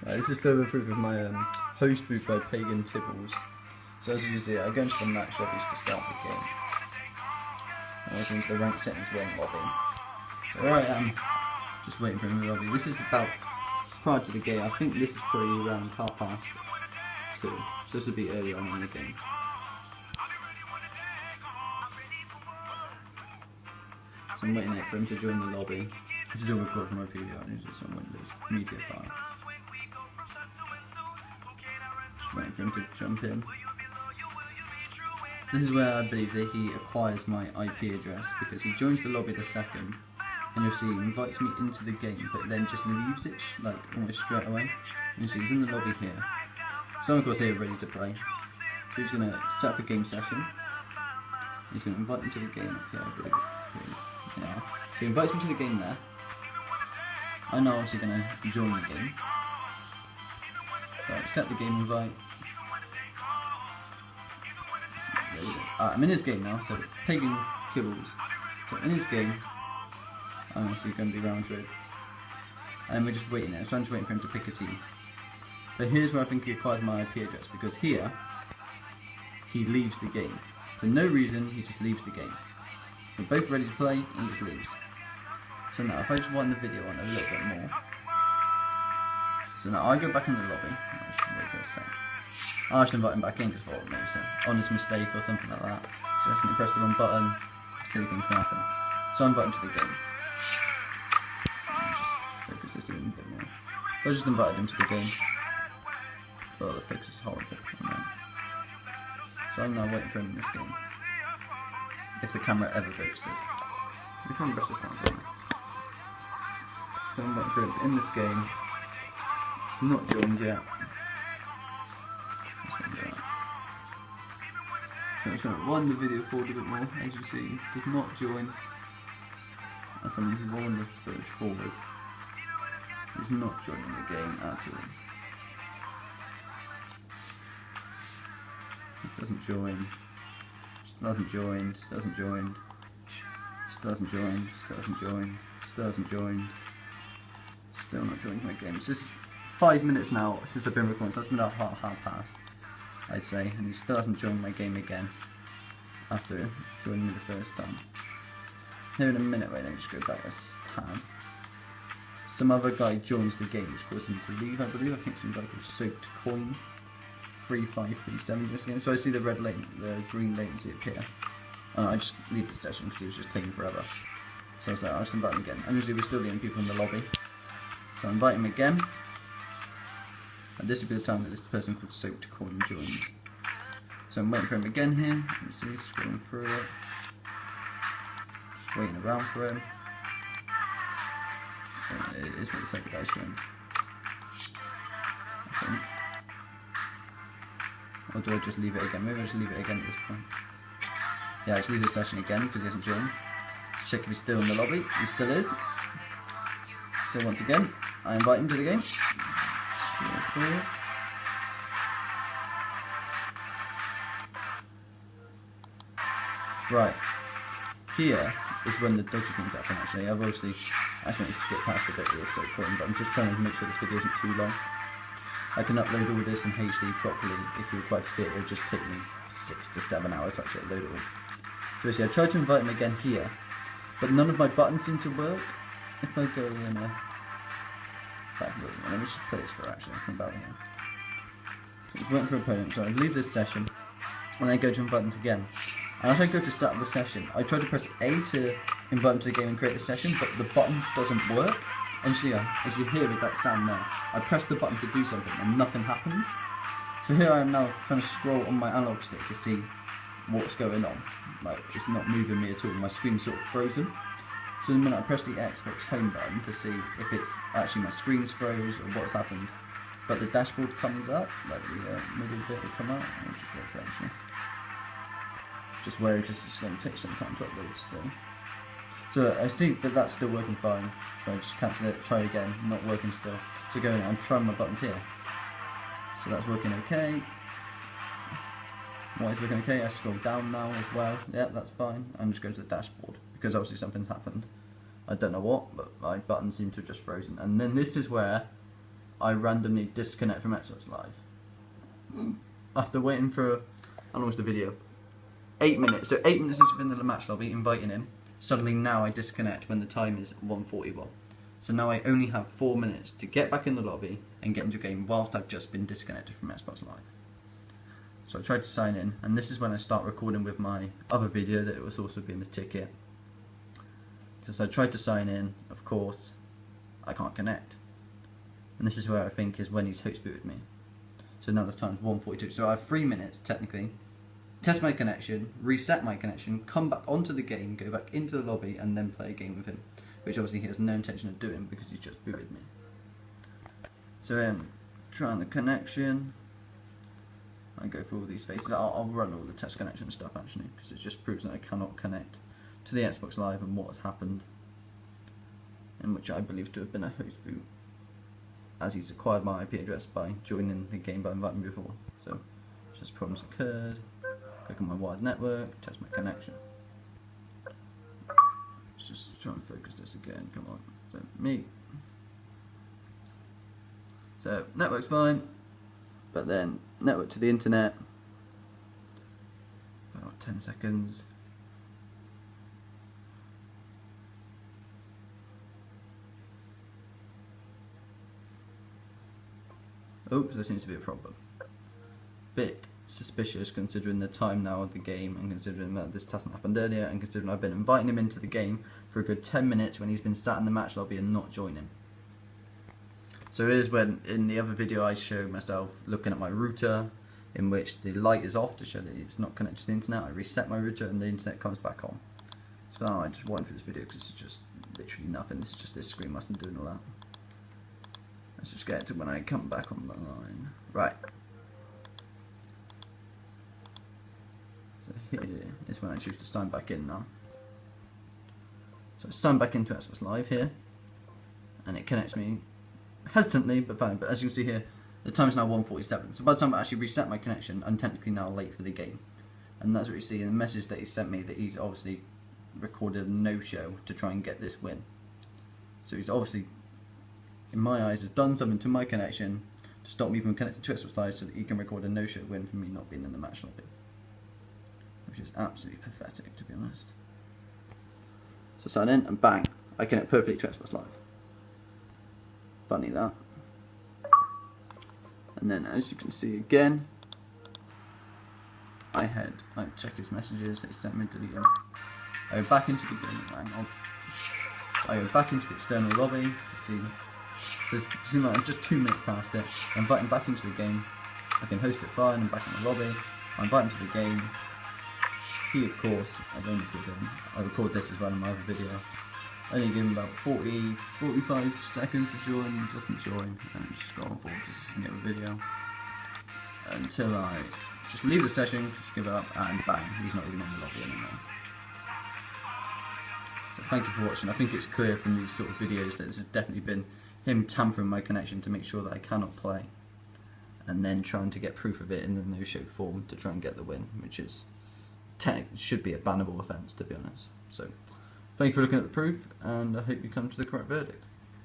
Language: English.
This is further proof of my host boot by PaganTibbles. So as you can see, I go into the match lobbies to start the game. I was into the rank settings 1 lobby. So here I am, just waiting for him in the lobby. This is about prior to the game. I think this is probably around 2:30. So this would be early on in the game. So I'm waiting for him to join the lobby. This is all recorded from my PVR and it's on Windows Media file. Waiting for him to jump in. This is where I believe that he acquires my IP address, because he joins the lobby the second, and you'll see he invites me into the game, but then just leaves it like almost straight away. And you see he's in the lobby here. So I'm of course here ready to play. So he's going to set up a game session. He's going to invite me to the game. Okay, I believe. Yeah. So he invites me to the game there. I'm now obviously going to join the game. So I accept the game invite. I'm in his game now, so PaganTibbles. So in his game, I'm obviously going to be round trip. And we're just waiting there, so I'm just waiting for him to pick a team. So here's where I think he acquires my IP address, because here, he leaves the game. For no reason, he just leaves the game. We're both ready to play, and he just leaves. So now, if I just wind the video on a little bit more. So now I go back in the lobby. I'll just wait for a sec. I'll actually invite him back in just for maybe some honest mistake or something like that. So I accidentally press the wrong button, silly things can happen. So I invite him to the game. Just focus this in a bit more. So I just invited him to the game. Oh, the focus is horrible. So I'm now waiting for him in this game. If the camera ever focuses. The camera just can't see me. So I'm waiting for him in this game. He's not joined yet. So I'm just going to wind the video forward a bit more. As you see, does not join. That's something he's wind the footage forward. He's not joining the game at all. It doesn't join. Still hasn't joined. Still hasn't joined. Still hasn't joined. Still hasn't joined. Still hasn't joined. Still not joining my game. It's just 5 minutes now since I've been recording, so that's been about half past, I'd say, and he still hasn't joined my game again after joining me the first time. Here in a minute, wait, let me just go back a tab. Some other guy joins the game, which caused him to leave, I believe. I think some guy called Soaked Coin 3537 just again. So I see the green latency appear. I just leave the session because it was just taking forever. So I was like, I'll just invite him again. And usually we're still the only people in the lobby. So I invite him again. And this would be the time that this person called Soaked Coin joins. So I'm waiting for him again here. You see, scrolling through it. Just waiting around for him. So it is what the second guy's joined. I think. Or do I just leave it again? Maybe I'll just leave it again at this point. Yeah, I just leave the session again because he hasn't joined. Just check if he's still in the lobby. He still is. So once again, I invite him to the game. Right, here is when the dodgy things happen actually. I've obviously accidentally skipped past a bit with this so important, but I'm just trying to make sure this video isn't too long. I can upload all this in HD properly. If you're required to see it, it'll just take me 6 to 7 hours to actually upload it all. So basically, I tried to invite him again here, but none of my buttons seem to work. If I go in a... let me just play this for actually, from about here. So it's waiting for opponent, so I leave this session, and I go to invite them again. And as I go to start the session, I try to press A to invite them to the game and create a session, but the button doesn't work. And so yeah, as you hear with that sound now, I press the button to do something and nothing happens. So here I am now trying to scroll on my analog stick to see what's going on. Like, it's not moving me at all, my screen's sort of frozen. So in a minute I press the Xbox home button to see if it's actually my screen's froze or what's happened. But the dashboard comes up, like the middle bit will come out. I'll just go for it actually. Just where it's just going to take some time to upload still. So I see that that's still working fine. So I just cancel it, try again, not working still. So going on, I'm trying my buttons here. So that's working okay. Why is working okay? I scroll down now as well. Yeah, that's fine. And just go to the dashboard because obviously something's happened. I don't know what, but my buttons seem to have just frozen. And then this is where I randomly disconnect from Xbox Live. After waiting for, how long was the video? 8 minutes. So 8 minutes since I've been in the match lobby, inviting him. Suddenly now I disconnect when the time is 1:41. So now I only have 4 minutes to get back in the lobby and get into a game whilst I've just been disconnected from Xbox Live. So I tried to sign in, and this is when I start recording with my other video that was also being the ticket. Because I tried to sign in, of course, I can't connect. And this is where I think is when he's host booted me. So now this time's 1:42. So I have 3 minutes technically. Test my connection, reset my connection, come back onto the game, go back into the lobby, and then play a game with him. Which obviously he has no intention of doing because he's just booted me. So trying the connection. I go through all these phases. I'll run all the test connection stuff actually, because it just proves that I cannot connect to the Xbox Live and what has happened. In which I believe to have been a host boot, as he's acquired my IP address by joining the game by inviting me before. So, just problems occurred. Click on my wired network, test my connection. Let's just try and focus this again, come on. So, me. So, network's fine, but then network to the internet, about 10 seconds. Oops, there seems to be a problem. Bit suspicious considering the time now of the game and considering that this hasn't happened earlier and considering I've been inviting him into the game for a good 10 minutes when he's been sat in the match lobby and not joining. So here's when in the other video I showed myself looking at my router in which the light is off to show that it's not connected to the internet. I reset my router and the internet comes back on. So now I just waiting for this video because it's just literally nothing. This is just this screen must be doing all that. Let's just get to when I come back on the line. Right. So here is when I choose to sign back in now. So I sign back into Xbox Live here, and it connects me hesitantly but fine. But as you can see here, the time is now 1:47. So by the time I actually reset my connection, I'm technically now late for the game. And that's what you see in the message that he sent me, that he's obviously recorded a no-show to try and get this win. So he's obviously, in my eyes, has done something to my connection to stop me from connecting to Xbox Live so that he can record a no-show win for me not being in the match lobby. Which is absolutely pathetic, to be honest. So sign in and bang, I connect perfectly to Xbox Live. Funny that. And then as you can see again, I check his messages that he sent me, delete them. I go back into the game, hang on. I go back into the external lobby to see. I'm just 2 minutes past it. I invite him back into the game. I can host it fine. I'm back in the lobby. I invite him to the game. He, of course, I record this as well in my other video. I only give him about 45 seconds to join. He doesn't join. And just scroll forward to the other video until I just leave the session, just give it up, and bang, he's not even on the lobby anymore. So thank you for watching. I think it's clear from these sort of videos that this has definitely been him tampering my connection to make sure that I cannot play, and then trying to get proof of it in the no-show form to try and get the win, which is should be a bannable offence, to be honest. So thank you for looking at the proof, and I hope you come to the correct verdict.